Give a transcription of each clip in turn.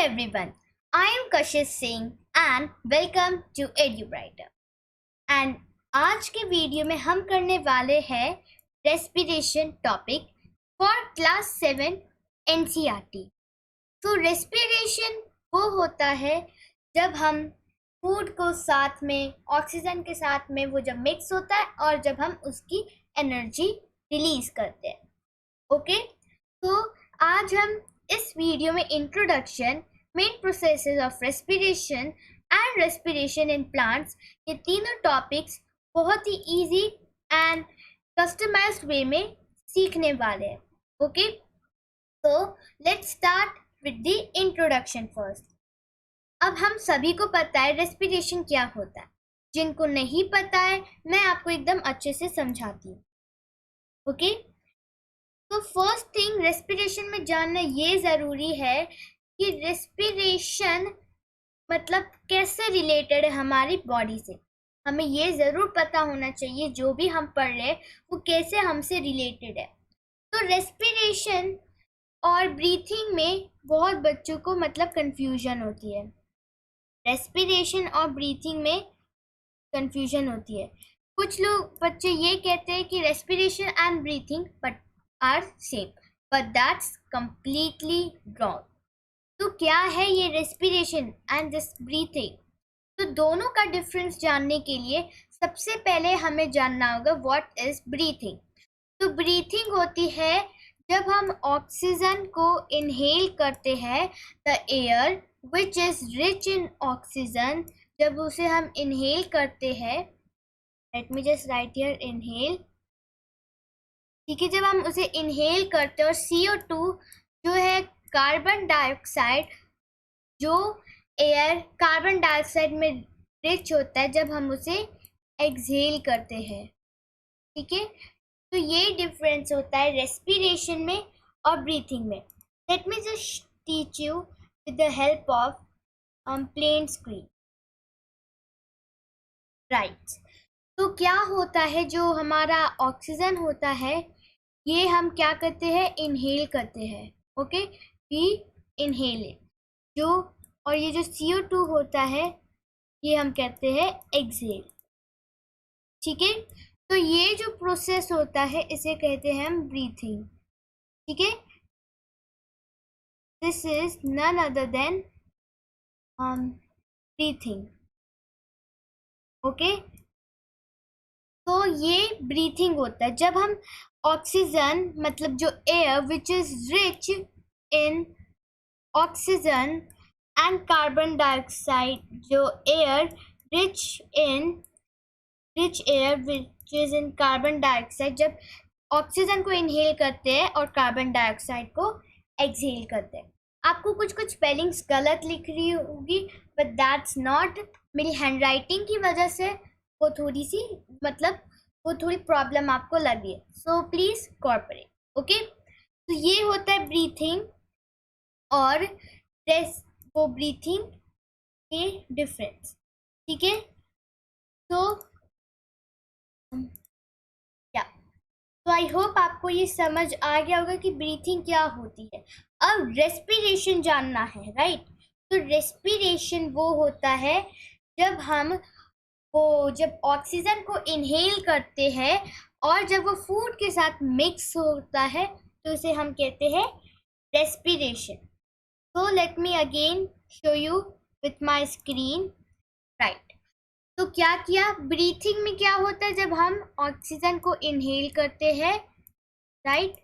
everyone, I am Kashish Singh and welcome to EduBrighter. And आज के video में हम करने वाले हैं respiration topic for class 7 NCERT। तो रेस्पिरेशन वो होता है जब हम फूड को साथ में ऑक्सीजन के साथ में वो जब मिक्स होता है और जब हम उसकी एनर्जी रिलीज करते हैं। ओके, तो आज हम इस वीडियो में introduction, main processes of respiration and respiration in plants, ये तीनों टॉपिक्स बहुत ही इजी एंड कस्टमाइज्ड वे में सीखने वाले हैं। ओके, तो let's start with the introduction first. अब हम सभी को पता है रेस्पिरेशन क्या होता है। जिनको नहीं पता है मैं आपको एकदम अच्छे से समझाती हूँ। ओके, तो फर्स्ट थिंग रेस्पिरेशन में जानना ये ज़रूरी है कि रेस्पिरेशन मतलब कैसे रिलेटेड है हमारी बॉडी से। हमें ये ज़रूर पता होना चाहिए जो भी हम पढ़ रहे हैं वो कैसे हमसे रिलेटेड है। तो रेस्पिरेशन और ब्रीथिंग में बहुत बच्चों को मतलब कन्फ्यूजन होती है। रेस्पिरेशन और ब्रीथिंग में कन्फ्यूजन होती है। कुछ लोग बच्चे ये कहते हैं कि respiration and breathing but are same, but that's completely wrong. तो क्या है ये रेस्पिरेशन एंड दिस ब्रीथिंग? तो दोनों का डिफरेंस जानने के लिए सबसे पहले हमें जानना होगा व्हाट इज ब्रीथिंग। तो ब्रीथिंग होती है जब हम ऑक्सीजन को इनहेल करते हैं, the air which is rich in oxygen, जब उसे हम इनहेल करते हैं, late me just right here inhale. ठीक है, जब हम उसे इनहेल करते हैं और CO2 जो है कार्बन डाइऑक्साइड, जो एयर कार्बन डाइऑक्साइड में रिच होता है, जब हम उसे एक्सहेल करते हैं। ठीक है, तो ये डिफरेंस होता है रेस्पिरेशन में और ब्रीथिंग में। Let me just teach you with the help of plain screen. Right, तो क्या होता है, जो हमारा ऑक्सीजन होता है ये हम क्या करते हैं, इनहेल करते हैं। ओके, वी इनहेल इट, जो और ये जो CO2 होता है ये हम कहते हैं एक्सहेल। ठीक है, तो ये जो प्रोसेस होता है इसे कहते हैं हम ब्रीथिंग। ठीक है, this is none other than breathing. Okay, तो ये ब्रीथिंग होता है जब हम ऑक्सीजन मतलब जो air which is rich in oxygen and carbon dioxide, जो air rich air which is in carbon dioxide, जब ऑक्सीजन को इनहेल करते हैं और कार्बन डाइऑक्साइड को एक्सहेल करते हैं। आपको कुछ स्पेलिंग्स गलत लिख रही होगी, बट दैट्स नॉट, मेरी हैंडराइटिंग की वजह से वो थोड़ी सी मतलब वो थोड़ी प्रॉब्लम आपको लगी है, सो प्लीज़ कॉर्पोरेट। ओके, तो ये होता है ब्रीथिंग और वो ब्रीथिंग के डिफरेंस। ठीक है, तो क्या, तो आई होप आपको ये समझ आ गया होगा कि ब्रीथिंग क्या होती है। अब रेस्पिरेशन जानना है, राइट? तो रेस्पिरेशन वो होता है जब हम जब ऑक्सीजन को इनहेल करते हैं और जब वो फूड के साथ मिक्स होता है तो उसे हम कहते हैं respiration. So let me again show you with my screen. Right. तो क्या किया, ब्रीथिंग में क्या होता है जब हम ऑक्सीजन को इनहेल करते हैं, राइट,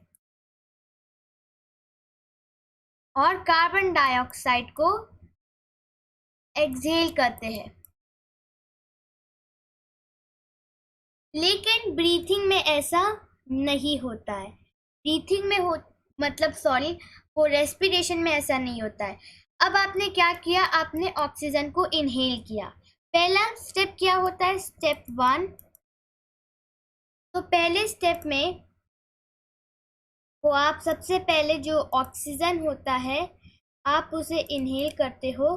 और कार्बन डाइऑक्साइड को एक्सहेल करते हैं। लेकिन ब्रीथिंग में ऐसा नहीं होता है। ब्रीथिंग में वो रेस्पिरेशन में ऐसा नहीं होता है। अब आपने क्या किया, आपने ऑक्सीजन को इनहेल किया। पहला स्टेप क्या होता है, स्टेप 1। तो पहले स्टेप में वो आप सबसे पहले जो ऑक्सीजन होता है आप उसे इनहेल करते हो।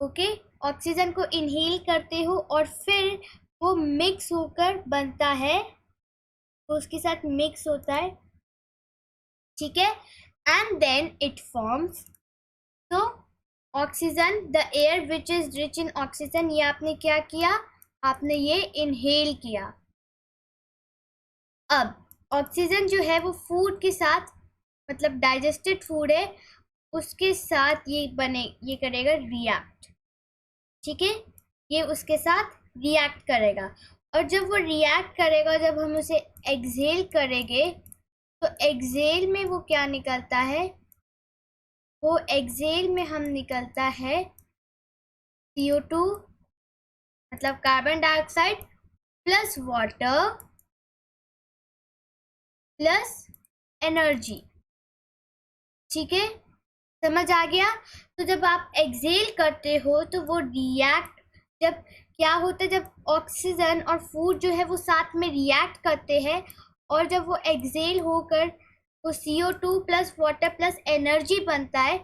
ओके, ऑक्सीजन को इनहेल करते हो और फिर वो मिक्स होकर बनता है, तो उसके साथ मिक्स होता है। ठीक है, एंड देन इट फॉर्म्स तो oxygen, the air which is rich in oxygen, ये आपने क्या किया, आपने ये इनहेल किया। अब ऑक्सीजन जो है वो फूड के साथ, मतलब डाइजेस्टेड फूड है, उसके साथ ये करेगा रिएक्ट, ठीक है, ये उसके साथ रिएक्ट करेगा। और जब वो रिएक्ट करेगा, जब हम उसे एक्सहेल करेंगे, तो एक्सहेल में वो क्या निकलता है, वो एक्सहेल में हम निकलता है CO2, मतलब carbon dioxide plus water plus energy, ठीक है, समझ आ गया। तो जब आप एक्सहेल करते हो तो वो रिएक्ट, जब क्या होता है, जब ऑक्सीजन और फूड जो है वो साथ में रिएक्ट करते हैं, और जब वो एक्सहेल होकर वो CO2 plus water plus energy बनता है,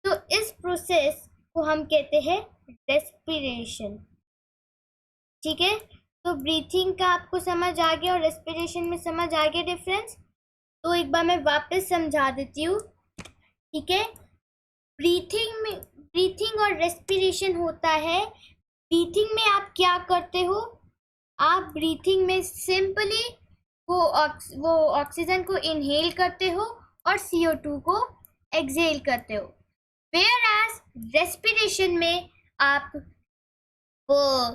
तो इस प्रोसेस को हम कहते हैं रेस्पिरेशन, ठीक है। तो ब्रीथिंग का आपको समझ आ गया और रेस्पिरेशन में समझ आ गया डिफरेंस। तो एक बार मैं वापस समझा देती हूँ, ठीक है। ब्रीथिंग और रेस्पिरेशन होता है। ब्रीथिंग में आप क्या करते हो, आप ब्रीथिंग में सिंपली वो ऑक्सीजन को इनहेल करते हो और CO2 को एक्सहेल करते हो। वेयर एज रेस्पिरेशन में आप वो,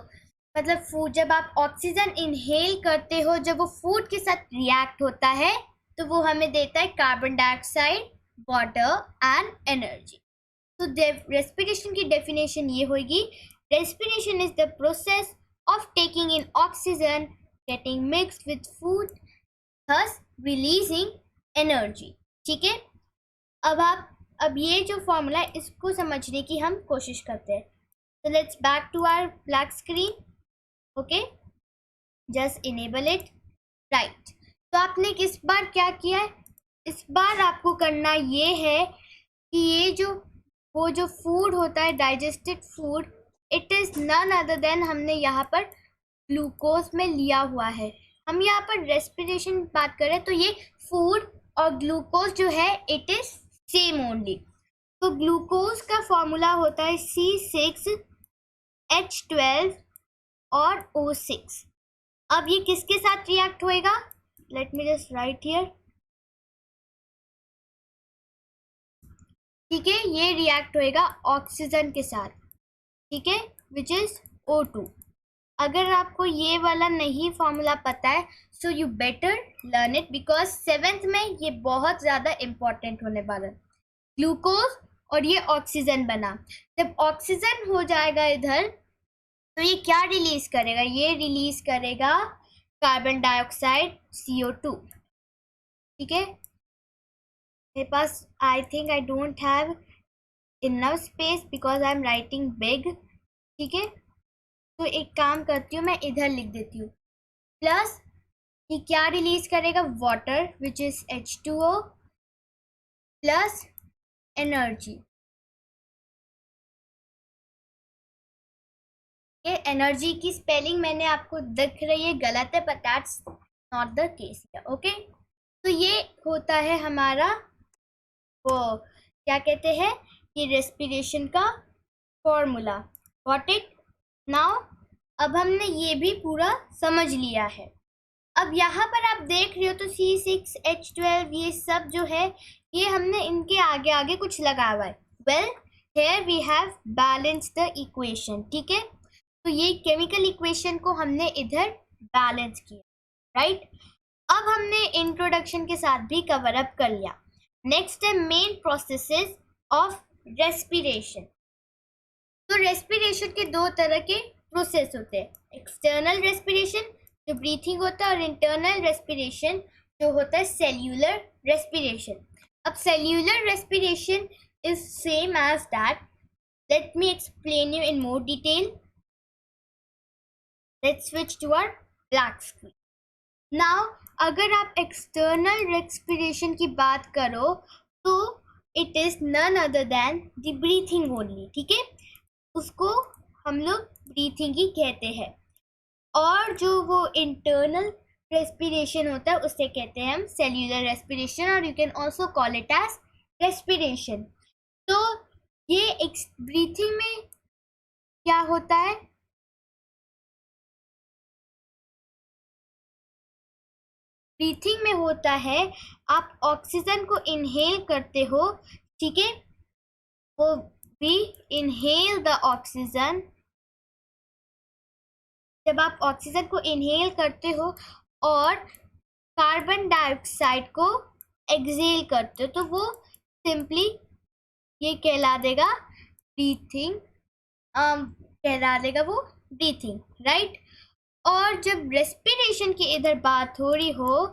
मतलब फूड, जब आप ऑक्सीजन इनहेल करते हो, जब वो फूड के साथ रिएक्ट होता है, तो वो हमें देता है carbon dioxide, water and energy. तो रेस्पिरेशन की डेफिनेशन ये होगी, respiration is the process of taking in oxygen getting mixed with food thus releasing energy, ठीक है। अब ये जो फॉर्मूला है, इसको समझने की हम कोशिश करते हैं। So let's back to our black screen. Okay, just enable it. Right. तो आपने किस बार क्या किया है, इस बार आपको करना ये है कि ये जो वो जो फूड होता है, digested food, it is none other than, हमने यहाँ पर ग्लूकोज में लिया हुआ है। हम यहाँ पर रेस्पिरेशन बात करें तो ये फूड और ग्लूकोज जो है इट इज सेम ओनली। तो ग्लूकोज का फॉर्मूला होता है C6H12 और O6। अब ये किसके साथ रिएक्ट होएगा, late me just right here, ठीक है, ये रिएक्ट होएगा ऑक्सीजन के साथ, ठीक है, विच इज O2। अगर आपको ये वाला नहीं फॉर्मूला पता है, so you better learn it, because 7th में ये बहुत ज़्यादा इम्पोर्टेंट होने वाला है। ग्लूकोज और ये ऑक्सीजन बना, जब ऑक्सीजन हो जाएगा इधर, तो ये क्या रिलीज करेगा, ये रिलीज करेगा कार्बन डाइऑक्साइड CO2, ठीक है। मेरे पास I think I don't have enough space because I am writing big, ठीक है। तो एक काम करती हूँ, मैं इधर लिख देती हूँ, प्लस ये क्या रिलीज करेगा, water which is H2O plus energy. ये एनर्जी की स्पेलिंग मैंने आपको दिख रही है, गलत है, but that's not the case, okay. तो ये होता है हमारा वो क्या कहते हैं, ये रेस्पिरेशन का फॉर्मूला, गॉट इट नाउ। अब हमने ये भी पूरा समझ लिया है। अब यहाँ पर आप देख रहे हो तो C6H12 ये सब जो है, ये हमने इनके आगे आगे कुछ लगा हुआ है। Well here we have balance the equation, ठीक है। तो ये केमिकल इक्वेशन को हमने इधर बैलेंस किया, राइट। अब हमने इंट्रोडक्शन के साथ भी कवर अप कर लिया। नेक्स्ट है मेन प्रोसेसेस ऑफ रेस्पिरेशन। तो रेस्पिरेशन के दो तरह के प्रोसेस होते हैं, एक्सटर्नल रेस्पिरेशन जो ब्रीथिंग होता है, और इंटरनल रेस्पिरेशन जो होता है सेल्यूलर रेस्पिरेशन। अब cellular respiration is same as that, let me explain you in more detail. Let's switch to our black screen now. अगर आप एक्सटर्नल रेस्पिरेशन की बात करो तो it is none other than the breathing only, ठीक है, उसको हम लोग ब्रीथिंग ही कहते हैं। और जो वो इंटरनल रेस्पिरेशन होता है उसे कहते हैं हम सेल्यूलर रेस्पिरेशन, और you can also call it as respiration. तो ये ब्रीथिंग में क्या होता है? ब्रीथिंग में होता है आप ऑक्सीजन को इनहेल करते हो, ठीक है, वो वी इनहेल द ऑक्सीजन। जब आप ऑक्सीजन को इनहेल करते हो और कार्बन डाइऑक्साइड को एक्सहेल करते हो, तो वो सिंपली ये कहला देगा ब्रीथिंग, कहला देगा वो ब्रीथिंग, राइट। और जब रेस्पिरेशन की इधर बात हो रही हो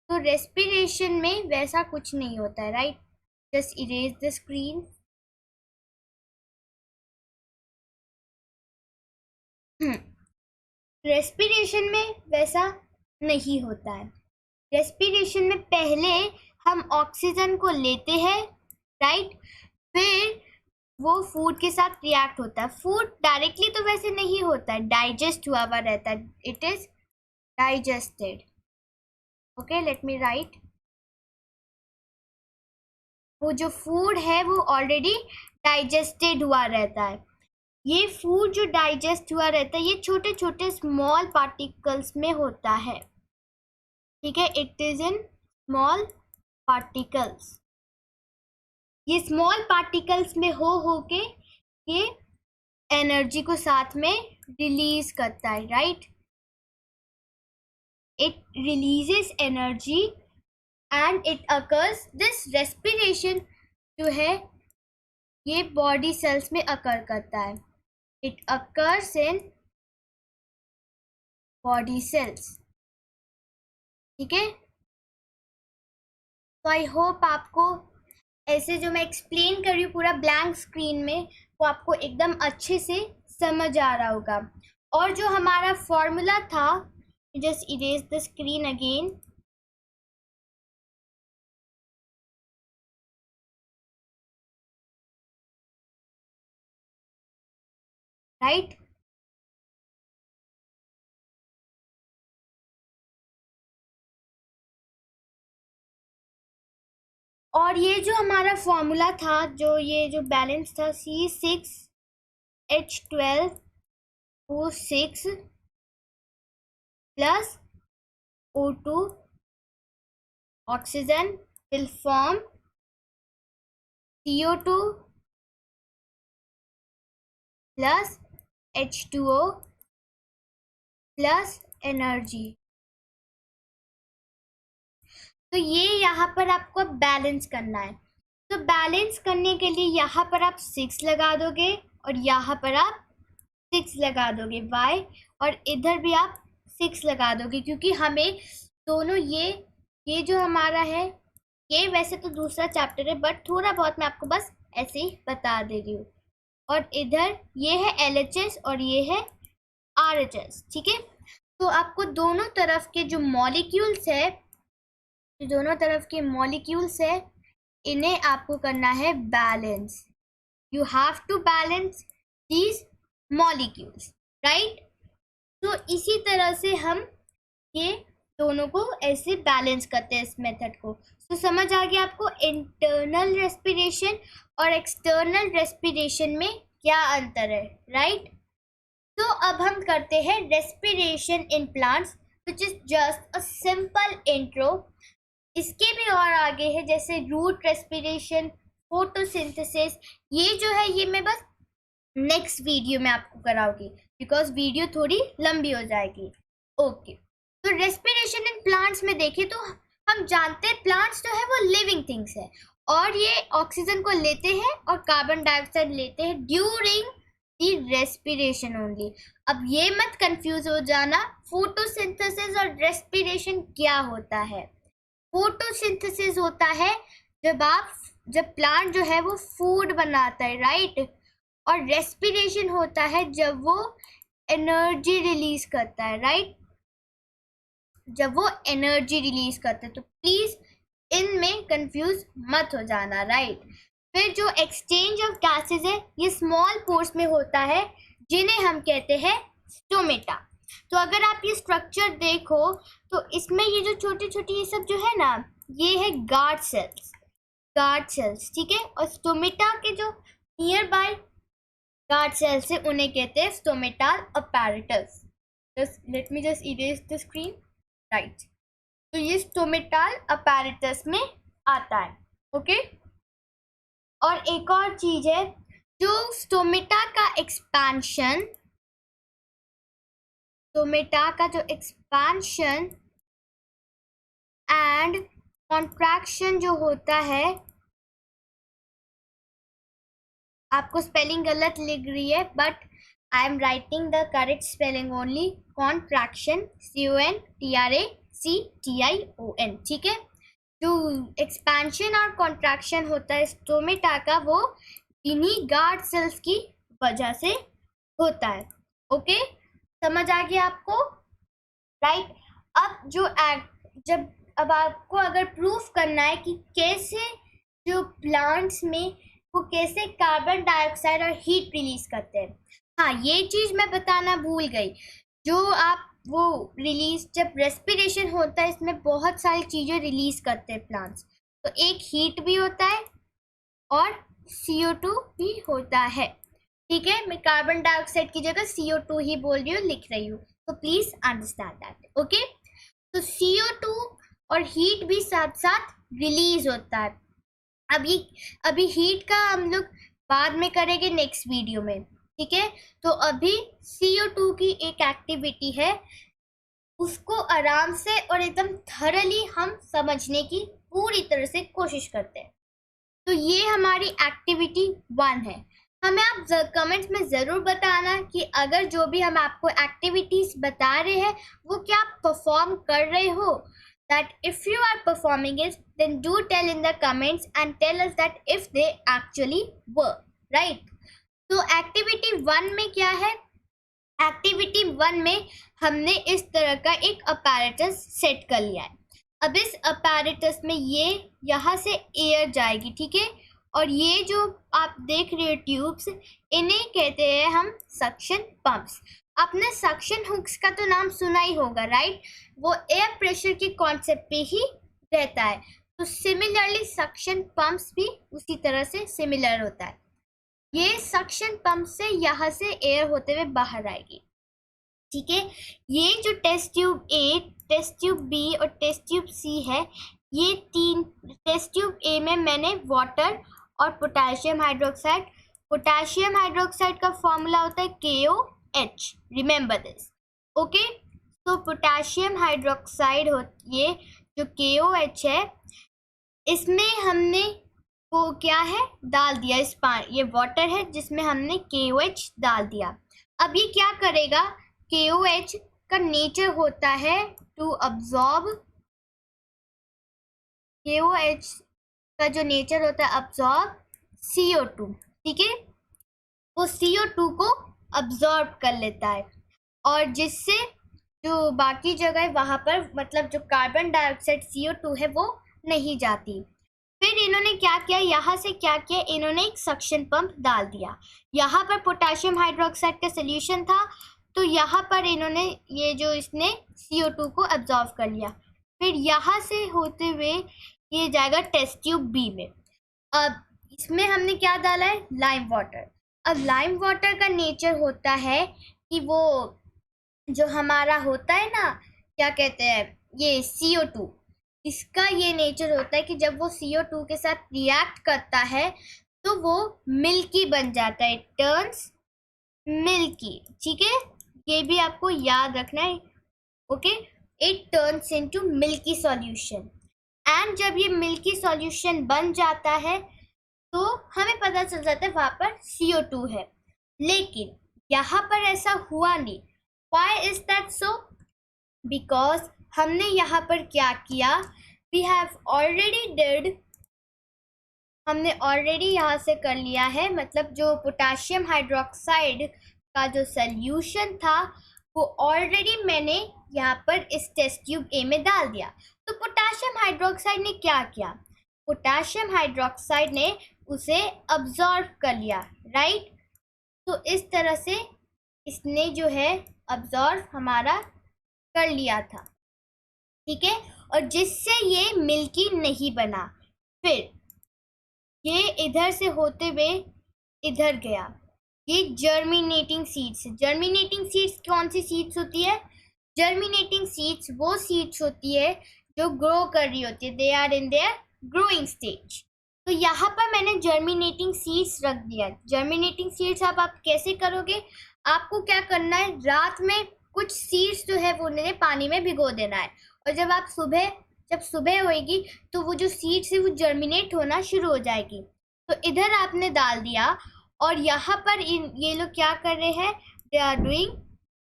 तो रेस्पिरेशन में वैसा कुछ नहीं होता है, right. Just erase the screen. Respiration में वैसा नहीं होता है। रेस्पिरेशन में पहले हम ऑक्सीजन को लेते हैं, राइट, फिर वो फूड के साथ रिएक्ट होता है। फूड डायरेक्टली तो वैसे नहीं होता है, डाइजेस्ट हुआ हुआ रहता है, it is digested. Okay, let me right. वो जो फूड है वो ऑलरेडी डाइजेस्टेड हुआ रहता है। ये फूड जो डाइजेस्ट हुआ रहता है ये छोटे छोटे स्मॉल पार्टिकल्स में होता है, ठीक है, it is in small particles. ये स्मॉल पार्टिकल्स में हो के ये एनर्जी को साथ में रिलीज करता है, right. It releases energy and it occurs, this respiration जो है ये बॉडी सेल्स में अकर करता है। It occurs in body cells, ठीक है। तो आई होप आपको ऐसे जो मैं एक्सप्लेन कर रही हूँ पूरा ब्लैंक स्क्रीन में, वो आपको एकदम अच्छे से समझ आ रहा होगा। और जो हमारा फॉर्मूला था, just erase the screen again. Right, और ये जो हमारा फॉर्मूला था, जो ये जो बैलेंस था, C6H12O6 plus O2 oxygen will form CO2 plus H2O plus energy. तो ये यहाँ पर आपको बैलेंस करना है। तो बैलेंस करने के लिए यहाँ पर आप 6 लगा दोगे और यहाँ पर आप 6 लगा दोगे y, और इधर भी आप 6 लगा दोगे, क्योंकि हमें दोनों ये जो हमारा है, ये वैसे तो दूसरा चैप्टर है बट थोड़ा बहुत मैं आपको बस ऐसे ही बता दे रही हूँ। और इधर ये है LHS और ये है RHS, ठीक है। तो आपको दोनों तरफ के जो मॉलिक्यूल्स है, दोनों तरफ के मॉलिक्यूल्स है, इन्हें आपको करना है balance. You have to balance these molecules, right. तो इसी तरह से हम ये दोनों को ऐसे बैलेंस करते हैं, इस मेथड को। तो समझ आ गया आपको इंटरनल रेस्पिरेशन और एक्सटर्नल रेस्पिरेशन में क्या अंतर है, राइट। तो अब हम करते हैं respiration in plants, which is just a simple intro. इसके भी और आगे है, जैसे रूट रेस्पिरेशन, फोटोसिंथेसिस। ये जो है ये मैं बस नेक्स्ट वीडियो में आपको कराऊंगी, बिकॉज वीडियो थोड़ी लंबी हो जाएगी। ओके, तो रेस्पिरेशन इन प्लांट्स में देखें तो हम जानते हैं प्लांट्स जो है वो लिविंग थिंग्स है, और ये ऑक्सीजन को लेते हैं और कार्बन डाइऑक्साइड लेते हैं ड्यूरिंग दी रेस्पिरेशन ओनली। अब ये मत कंफ्यूज हो जाना, फोटोसिंथेसिस और रेस्पिरेशन क्या होता है। फोटोसिंथेसिस होता है जब प्लांट जो है वो फूड बनाता है, राइट। और रेस्पिरेशन होता है जब वो एनर्जी रिलीज करता है, राइट, जब वो एनर्जी रिलीज करता है। तो प्लीज इनमें कंफ्यूज मत हो जाना, राइट। फिर जो एक्सचेंज ऑफ गैसेस है ये स्मॉल पोर्स में होता है, जिन्हें हम कहते हैं स्टोमेटा। तो अगर आप ये स्ट्रक्चर देखो तो इसमें ये जो छोटी छोटी ये सब जो है ना, ये है गार्ड सेल्स, ठीक है। और स्टोमेटा के जो नियर बाय गार्ड सेल से उन्हें कहते हैं stomatal apparatus. Late me just erase the screen. Right, तो ये स्टोमेटल अपैरेटस में आता है। ओके, और एक और चीज है, जो स्टोमेटा का एक्सपेंशन, स्टोमेटा का जो एक्सपेंशन एंड कॉन्ट्रैक्शन जो होता है, आपको स्पेलिंग गलत लिख रही है but I am writing the correct spelling only. Contraction, CONTRACTION, ठीक है। जो एक्सपेंशन और कॉन्ट्रैक्शन होता है स्टोमेटा का, वो इन्हीं गार्ड सेल्स की वजह से होता है। ओके, समझ आ गया आपको? राइट, अब जब अब आपको अगर प्रूफ करना है कि कैसे जो प्लांट्स में वो कैसे कार्बन डाइऑक्साइड और हीट रिलीज करते हैं। हाँ, ये चीज मैं बताना भूल गई। जो आप वो रिलीज, जब रेस्पिरेशन होता है, इसमें बहुत सारी चीजें रिलीज करते हैं प्लांट्स। तो एक हीट भी होता है और CO2 भी होता है। ठीक है, मैं कार्बन डाइऑक्साइड की जगह CO2 ही बोल रही हूँ, लिख रही हूँ, तो प्लीज अंडरस्टैंड दैट। ओके, तो CO2 और हीट भी साथ साथ रिलीज होता है। अभी हीट का हम लोग बाद में करेंगे नेक्स्ट वीडियो में, ठीक है। तो अभी CO2 की एक एक्टिविटी है, उसको आराम से और एकदम थरली हम समझने की पूरी तरह से कोशिश करते हैं। तो ये हमारी एक्टिविटी 1 है। हमें आप कमेंट्स में ज़रूर बताना कि अगर जो भी हम आपको एक्टिविटीज़ बता रहे हैं वो क्या आप परफॉर्म कर रहे हो। That if you are performing it, then do tell in the comments and tell us that if they actually were, right? तो एक्टिविटी 1 में क्या है? एक्टिविटी 1 में हमने इस तरह का एक अपैरेटस सेट कर लिया है। अब इस अपैरेटस में ये यहाँ से एयर जाएगी, ठीक है। और ये जो आप देख रहे हो ट्यूब्स, इन्हें कहते हैं हम सक्शन पंप्स। आपने सक्शन हुक्स का तो नाम सुना ही होगा, राइट? वो एयर प्रेशर के कॉन्सेप्ट पे ही रहता है। तो सिमिलरली सक्शन पंप्स भी उसी तरह से सिमिलर होता है। ये सक्शन पंप से यहाँ से एयर होते हुए बाहर आएगी, ठीक है। ये जो test tube A, test tube B और टेस्ट ट्यूब C है, ये 3 टेस्ट ट्यूब A में मैंने वाटर और पोटेशियम हाइड्रोक्साइड, पोटेशियम हाइड्रोक्साइड का फॉर्मूला होता है KOH, रिमेंबर दिस। ओके, तो पोटेशियम हाइड्रोक्साइड ये जो KOH है, इसमें हमने वो क्या है डाल दिया, इस ये वाटर है जिसमें हमने KOH डाल दिया। अब ये क्या करेगा? KOH का नेचर होता है टू अब्सॉर्ब, KOH का जो नेचर होता है अब्सॉर्ब CO2, ठीक है। वो CO2 को अब्सॉर्ब कर लेता है और जिससे जो बाकी जगह है वहाँ पर, मतलब जो कार्बन डाइऑक्साइड CO2 है, वो नहीं जाती। फिर इन्होंने क्या किया, यहाँ से क्या किया, इन्होंने एक सक्शन पंप डाल दिया। यहाँ पर पोटेशियम हाइड्रोक्साइड का सोल्यूशन था, तो यहाँ पर इन्होंने ये जो इसने CO2 को अब्सॉर्ब कर लिया। फिर यहाँ से होते हुए ये जाएगा टेस्ट ट्यूब B में। अब इसमें हमने क्या डाला है? Lime water. अब लाइम वाटर का नेचर होता है कि वो जो हमारा होता है ना, क्या कहते हैं, ये CO2, इसका ये नेचर होता है कि जब वो CO2 के साथ रिएक्ट करता है तो वो मिल्की बन जाता है, टर्न्स मिल्की, ठीक है। ये भी आपको याद रखना है, okay. It turns into milky solution, and जब ये मिल्की सॉल्यूशन बन जाता है तो हमें पता चल जाता है वहाँ पर CO2 है। लेकिन यहाँ पर ऐसा हुआ नहीं। Why is that so? Because हमने यहाँ पर क्या किया, we have already did, हमने ऑलरेडी यहाँ से कर लिया है, मतलब जो पोटेशियम हाइड्रोक्साइड का जो सॉल्यूशन था वो ऑलरेडी मैंने यहाँ पर इस टेस्ट ट्यूब A में डाल दिया। तो पोटेशियम हाइड्रोक्साइड ने क्या किया? पोटेशियम हाइड्रोक्साइड ने उसे अब्जॉर्ब कर लिया, राइट। तो इस तरह से इसने जो है अब्जॉर्ब हमारा कर लिया था, ठीक है। और जिससे ये मिल्की नहीं बना। फिर ये इधर से होते हुए इधर गया। ये जर्मिनेटिंग सीड्स। जर्मिनेटिंग सीड्स कौन सी सीड्स होती है? जर्मिनेटिंग सीड्स वो सीड्स होती है जो ग्रो कर रही होती है, they are in their growing stage. तो यहाँ पर मैंने जर्मिनेटिंग सीड्स रख दिया। जर्मिनेटिंग सीड्स आप कैसे करोगे? आपको क्या करना है, रात में कुछ सीड्स जो है वो उन्हें पानी में भिगो देना है, और जब सुबह होएगी तो वो जो सीड्स है वो जर्मिनेट होना शुरू हो जाएगी। तो इधर आपने डाल दिया, और यहाँ पर ये लोग क्या कर रहे हैं? They are doing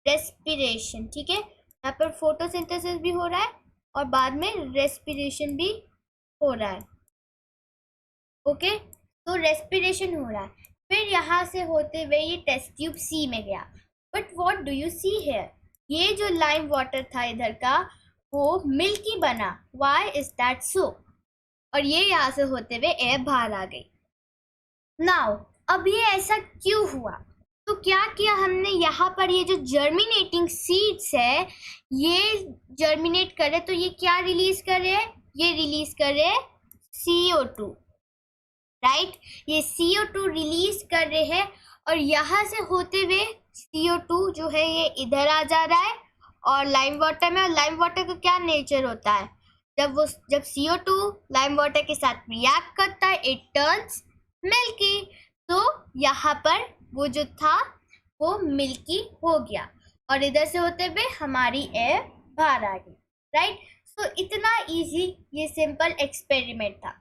respiration. ठीक है, यहाँ पर फोटोसिंथेसिस भी हो रहा है और बाद में रेस्पिरेशन भी हो रहा है। ओके, तो रेस्पिरेशन हो रहा है। फिर यहाँ से होते हुए ये टेस्ट ट्यूब सी में गया। But what do you see here? ये जो लाइम वाटर था इधर का वो मिल्की बना। Why is that so? और ये यहाँ से होते हुए एयर बाहर आ गई। नाउ अब ये ऐसा क्यों हुआ? तो क्या किया हमने, यहाँ पर ये जो जर्मिनेटिंग सीड्स है ये जर्मिनेट कर रहे, तो ये क्या रिलीज कर रहे हैं? ये रिलीज कर रहे हैं CO2, राइट? ये CO2 रिलीज कर रहे हैं, और यहाँ से होते हुए CO2 जो है ये इधर आ जा रहा है और लाइम वाटर में। और लाइम वाटर का क्या नेचर होता है? जब CO2 लाइम वाटर के साथ रिएक्ट करता है इट टर्न्स मिल्की। तो यहाँ पर वो जो था वो मिल्की हो गया, और इधर से होते हुए हमारी एयर बाहर आ गई, राइट? सो इतना इजी ये सिंपल एक्सपेरिमेंट था।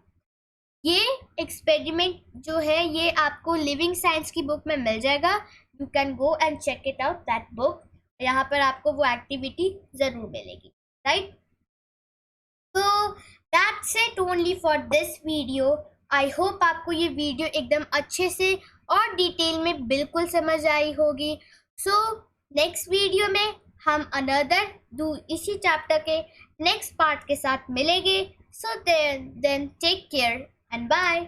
ये एक्सपेरिमेंट जो है ये आपको लिविंग साइंस की बुक में मिल जाएगा। You can go and check it out that book. यहाँ पर आपको वो एक्टिविटी ज़रूर मिलेगी, राइट? तो that's it only for this video. I hope आपको ये वीडियो एकदम अच्छे से और डिटेल में बिल्कुल समझ आई होगी। सो नेक्स्ट वीडियो में हम इसी चैप्टर के नेक्स्ट पार्ट के साथ मिलेंगे। So then take care and bye.